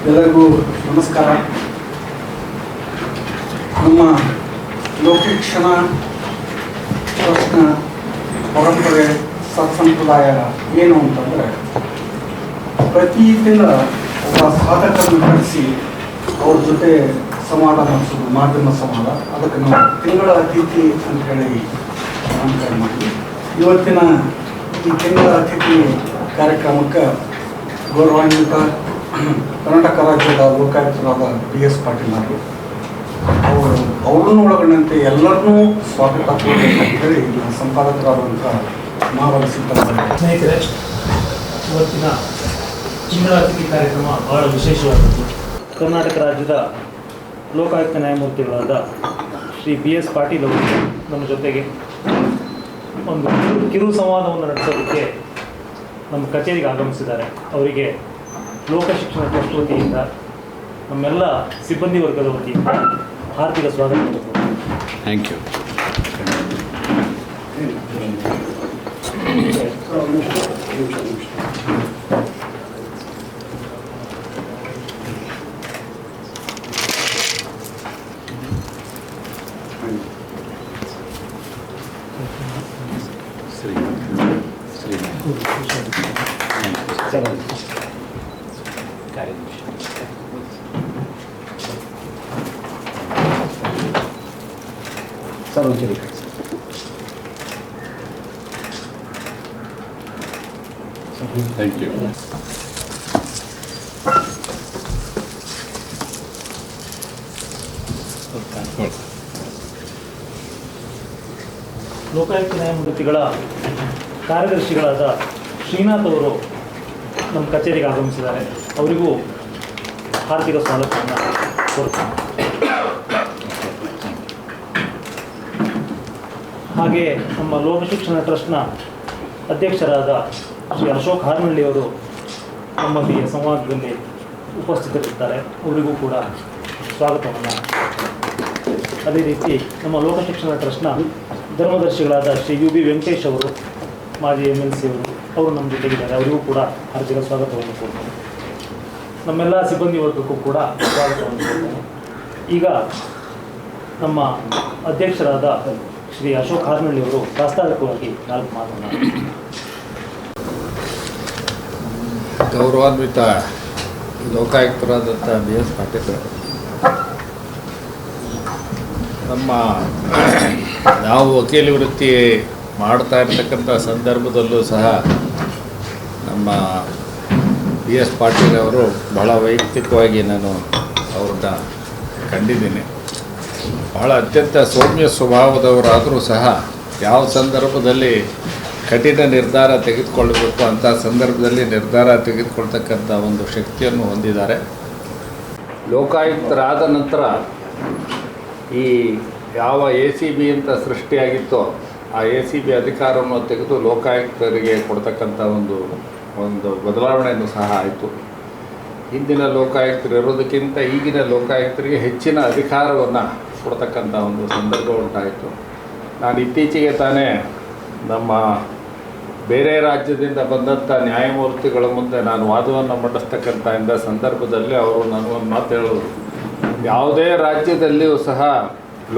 ಎಲ್ಲರಿಗೂ ನಮಸ್ಕಾರ. ನಮ್ಮ ಲೋಕಶಿಕ್ಷಣ ಟ್ರಸ್ಟ್ನ ಪರಂಪರೆ ಸತ್ಸಂಪ್ರದಾಯ ಏನು ಅಂತಂದರೆ, ಪ್ರತಿ ತಿಂಗಳ ಒಬ್ಬ ಸಾಧಕರನ್ನು ಕರೆಸಿ ಅವ್ರ ಜೊತೆ ಸಂವಾದ ನಡೆಸೋದು, ಮಾಧ್ಯಮ ಸಂವಾದ. ಅದಕ್ಕೆ ನಾವು ತಿಂಗಳ ಅತಿಥಿ ಅಂತ ಹೇಳಿ ನಾಮಕರಣ ಮಾಡಿ ಇವತ್ತಿನ ಈ ತಿಂಗಳ ಅತಿಥಿ ಕಾರ್ಯಕ್ರಮಕ್ಕೆ ಗೌರವಾನ್ವಿತ ಕರ್ನಾಟಕ ರಾಜ್ಯದ ಲೋಕಾಯುಕ್ತರಾದ BS ಪಾಟೀಲ್ ಅವರು ಅವರನ್ನು ಒಳಗೊಂಡಂತೆ ಎಲ್ಲರನ್ನೂ ಸ್ವಾಗತ ಕೋರಬೇಕಂತ ಹೇಳಿ ಸಂಪಾದಕರಾದಂಥ ಮಾವಲ ಸಿದ್ದರಾಮಯ್ಯ. ಸ್ನೇಹಿತರೆ, ಇವತ್ತಿನ ತಿಂಗಳ ಅತಿಥಿ ಕಾರ್ಯಕ್ರಮ ಬಹಳ ವಿಶೇಷವಾದದ್ದು. ಕರ್ನಾಟಕ ರಾಜ್ಯದ ಲೋಕಾಯುಕ್ತ ನ್ಯಾಯಮೂರ್ತಿಗಳಾದ ಶ್ರೀ BS ಪಾಟೀಲ್ ಅವರು ನಮ್ಮ ಜೊತೆಗೆ ಒಂದು ಕಿರು ಸಂವಾದವನ್ನು ನಡೆಸೋದಕ್ಕೆ ನಮ್ಮ ಕಚೇರಿಗೆ ಆಗಮಿಸಿದ್ದಾರೆ. ಅವರಿಗೆ ಲೋಕಶಿಕ್ಷಣ ಟ್ರಸ್ಟ್ ವತಿಯಿಂದ, ನಮ್ಮೆಲ್ಲ ಸಿಬ್ಬಂದಿ ವರ್ಗದ ವತಿಯಿಂದ ಹಾರ್ದಿಕ ಸ್ವಾಗತ ಮಾಡುತ್ತೇವೆ. Thank you. Thank you. Lokayukta ನ್ಯಾಯಮೂರ್ತಿಗಳ ಕಾರ್ಯದರ್ಶಿಗಳಾದ ಶ್ರೀನಾಥ್ ಅವರು ನಮ್ಮ ಕಚೇರಿಗೆ ಆಗಮಿಸಿದ್ದಾರೆ. ಅವರಿಗೂ ಹಾರ್ದಿಕ ಸ್ವಾಗತವನ್ನು ಕೋರುತ್ತೇನೆ. ಹಾಗೆ ನಮ್ಮ ಲೋಕಶಿಕ್ಷಣ ಟ್ರಸ್ಟ್ನ ಅಧ್ಯಕ್ಷರಾದ ಶ್ರೀ ಅಶೋಕ್ ಹಾರ್ನಳ್ಳಿಯವರು ನಮ್ಮೊಂದಿಗೆ ಸಂವಾದದಲ್ಲಿ ಉಪಸ್ಥಿತರಿದ್ದಾರೆ. ಅವರಿಗೂ ಕೂಡ ಸ್ವಾಗತವನ್ನು. ಅದೇ ರೀತಿ ನಮ್ಮ ಲೋಕಶಿಕ್ಷಣ ಟ್ರಸ್ಟ್ನ ಧರ್ಮದರ್ಶಿಗಳಾದ ಶ್ರೀ UB ವೆಂಕಟೇಶ್ ಅವರು, ಮಾಜಿ MLC ಅವರು ನಮ್ಮ ಜೊತೆಗಿದ್ದಾರೆ. ಅವರಿಗೂ ಕೂಡ ಹಾರ್ದಿಕ ಸ್ವಾಗತವನ್ನು ಕೊಡ್ತೇನೆ. ನಮ್ಮೆಲ್ಲ ಸಿಬ್ಬಂದಿ ವರ್ಗಕ್ಕೂ ಕೂಡ ಸ್ವಾಗತವನ್ನು ಕೊಡ್ತೇನೆ. ಈಗ ನಮ್ಮ ಅಧ್ಯಕ್ಷರಾದ ಶ್ರೀ ಅಶೋಕ್ ಹಾರ್ನಳ್ಳಿ ಅವರು ಪ್ರಾಸ್ತಾವಿಕವಾಗಿ 4 ಮಾತನಾಡಿ. ಗೌರವಾನ್ವಿತ ಲೋಕಾಯುಕ್ತರಾದಂಥ BS ಪಾಟೀಲ್, ನಾವು ವಕೀಲಿ ವೃತ್ತಿ ಮಾಡ್ತಾ ಇರ್ತಕ್ಕಂಥ ಸಂದರ್ಭದಲ್ಲೂ ಸಹ ನಮ್ಮ BS ಪಾಟೀಲ್ ಅವರು ಬಹಳ ವೈಯಕ್ತಿಕವಾಗಿ ನಾನು ಅವ್ರನ್ನ ಕಂಡಿದ್ದೀನಿ. ಬಹಳ ಅತ್ಯಂತ ಸೌಮ್ಯ ಸ್ವಭಾವದವರಾದರೂ ಸಹ ಯಾವ ಸಂದರ್ಭದಲ್ಲಿ ಕಠಿಣ ನಿರ್ಧಾರ ತೆಗೆದುಕೊಳ್ಳಬೇಕು ಅಂಥ ಸಂದರ್ಭದಲ್ಲಿ ನಿರ್ಧಾರ ತೆಗೆದುಕೊಳ್ತಕ್ಕಂಥ ಒಂದು ಶಕ್ತಿಯನ್ನು ಹೊಂದಿದ್ದಾರೆ. ಲೋಕಾಯುಕ್ತರಾದ ನಂತರ ಈ ಯಾವ ACB ಅಂತ ಸೃಷ್ಟಿಯಾಗಿತ್ತೋ ಆ ACB ಅಧಿಕಾರವನ್ನು ತೆಗೆದು ಲೋಕಾಯುಕ್ತರಿಗೆ ಕೊಡ್ತಕ್ಕಂಥ ಒಂದು ಬದಲಾವಣೆಯನ್ನು ಸಹ ಆಯಿತು. ಹಿಂದಿನ ಲೋಕಾಯುಕ್ತರು ಇರೋದಕ್ಕಿಂತ ಈಗಿನ ಲೋಕಾಯುಕ್ತರಿಗೆ ಹೆಚ್ಚಿನ ಅಧಿಕಾರವನ್ನು ಕೊಡ್ತಕ್ಕಂಥ ಒಂದು ಸಂದರ್ಭ ಉಂಟಾಯಿತು. ನಾನು ಇತ್ತೀಚೆಗೆ ತಾನೇ ನಮ್ಮ ಬೇರೆ ರಾಜ್ಯದಿಂದ ಬಂದಂಥ ನ್ಯಾಯಮೂರ್ತಿಗಳ ಮುಂದೆ ನಾನು ವಾದವನ್ನು ಮಂಡಿಸ್ತಕ್ಕಂಥ ಸಂದರ್ಭದಲ್ಲಿ ಅವರು ನನಗೊಂದು ಮಾತು ಹೇಳೋದು, ಯಾವುದೇ ರಾಜ್ಯದಲ್ಲಿಯೂ ಸಹ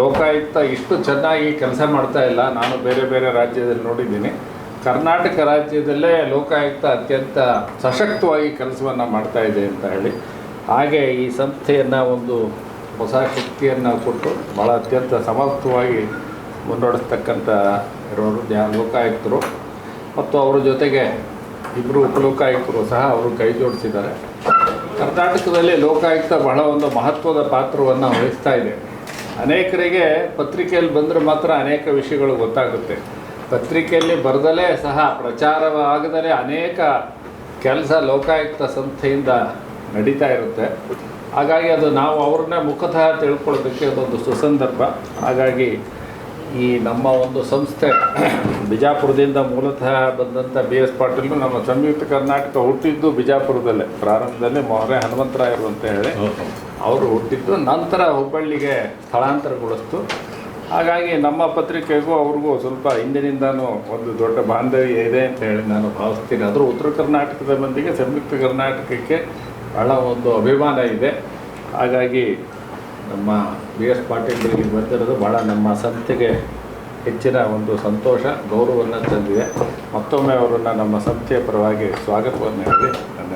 ಲೋಕಾಯುಕ್ತ ಇಷ್ಟು ಚೆನ್ನಾಗಿ ಕೆಲಸ ಮಾಡ್ತಾ ಇಲ್ಲ. ನಾನು ಬೇರೆ ಬೇರೆ ರಾಜ್ಯದಲ್ಲಿ ನೋಡಿದ್ದೀನಿ. ಕರ್ನಾಟಕ ರಾಜ್ಯದಲ್ಲೇ ಲೋಕಾಯುಕ್ತ ಅತ್ಯಂತ ಸಶಕ್ತವಾಗಿ ಕೆಲಸವನ್ನು ಮಾಡ್ತಾ ಇದೆ ಅಂತ ಹೇಳಿ, ಹಾಗೆ ಈ ಸಂಸ್ಥೆಯನ್ನು ಒಂದು ಹೊಸ ಶಕ್ತಿಯನ್ನು ಕೊಟ್ಟು ಭಾಳ ಅತ್ಯಂತ ಸಮರ್ಥವಾಗಿ ಮುನ್ನಡೆಸ್ತಕ್ಕಂಥ ಇರೋರು ಲೋಕಾಯುಕ್ತರು. ಮತ್ತು ಅವರ ಜೊತೆಗೆ ಇಬ್ಬರು ಉಪಲೋಕಾಯುಕ್ತರು ಸಹ ಅವರು ಕೈ ಜೋಡಿಸಿದ್ದಾರೆ. ಕರ್ನಾಟಕದಲ್ಲಿ ಲೋಕಾಯುಕ್ತ ಬಹಳ ಒಂದು ಮಹತ್ವದ ಪಾತ್ರವನ್ನು ವಹಿಸ್ತಾ ಇದೆ. ಅನೇಕರಿಗೆ ಪತ್ರಿಕೆಯಲ್ಲಿ ಬಂದರೆ ಮಾತ್ರ ಅನೇಕ ವಿಷಯಗಳು ಗೊತ್ತಾಗುತ್ತೆ. ಪತ್ರಿಕೆಯಲ್ಲಿ ಬರೆದಲೇ ಸಹ ಪ್ರಚಾರವಾಗದಲೇ ಅನೇಕ ಕೆಲಸ ಲೋಕಾಯುಕ್ತ ಸಂಸ್ಥೆಯಿಂದ ನಡೀತಾ ಇರುತ್ತೆ. ಹಾಗಾಗಿ ಅದು ನಾವು ಅವ್ರನ್ನೇ ಮುಖತಃ ತಿಳ್ಕೊಳ್ಳೋದಕ್ಕೆ ಅದೊಂದು ಸುಸಂದರ್ಭ. ಹಾಗಾಗಿ ಈ ನಮ್ಮ ಒಂದು ಸಂಸ್ಥೆ ಬಿಜಾಪುರದಿಂದ ಮೂಲತಃ ಬಂದಂಥ BS ಪಾಟೀಲ್ ನಮ್ಮ ಸಂಯುಕ್ತ ಕರ್ನಾಟಕ ಹುಟ್ಟಿದ್ದು ಬಿಜಾಪುರದಲ್ಲೇ. ಪ್ರಾರಂಭದಲ್ಲಿ ಮೊರೆ ಹನುಮಂತರಾಯರು ಅಂತ ಹೇಳಿ ಅವರು ಹುಟ್ಟಿದ್ದು, ನಂತರ ಹುಬ್ಬಳ್ಳಿಗೆ ಸ್ಥಳಾಂತರಗೊಳಿಸ್ತು. ಹಾಗಾಗಿ ನಮ್ಮ ಪತ್ರಿಕೆಗೂ ಅವ್ರಿಗೂ ಸ್ವಲ್ಪ ಹಿಂದಿನಿಂದನೂ ಒಂದು ದೊಡ್ಡ ಬಾಂಧವ್ಯ ಇದೆ ಅಂತ ಹೇಳಿ ನಾನು ಭಾವಿಸ್ತೀನಿ. ಆದರೂ ಉತ್ತರ ಕರ್ನಾಟಕದ ಮಂದಿಗೆ ಸಂಯುಕ್ತ ಕರ್ನಾಟಕಕ್ಕೆ ಭಾಳ ಒಂದು ಅಭಿಮಾನ ಇದೆ. ಹಾಗಾಗಿ ನಮ್ಮ ಬಿ ಎಸ್ ಪಾಟೀಲ್ ಇಲ್ಲಿ ಬಂದಿರೋದು ಭಾಳ ನಮ್ಮ ಸಂಸ್ಥೆಗೆ ಹೆಚ್ಚಿನ ಒಂದು ಸಂತೋಷ, ಗೌರವವನ್ನು ತಂದಿದೆ. ಮತ್ತೊಮ್ಮೆ ಅವರನ್ನು ನಮ್ಮ ಸಂಸ್ಥೆಯ ಪರವಾಗಿ ಸ್ವಾಗತವನ್ನು ಹೇಳಿ ನನ್ನ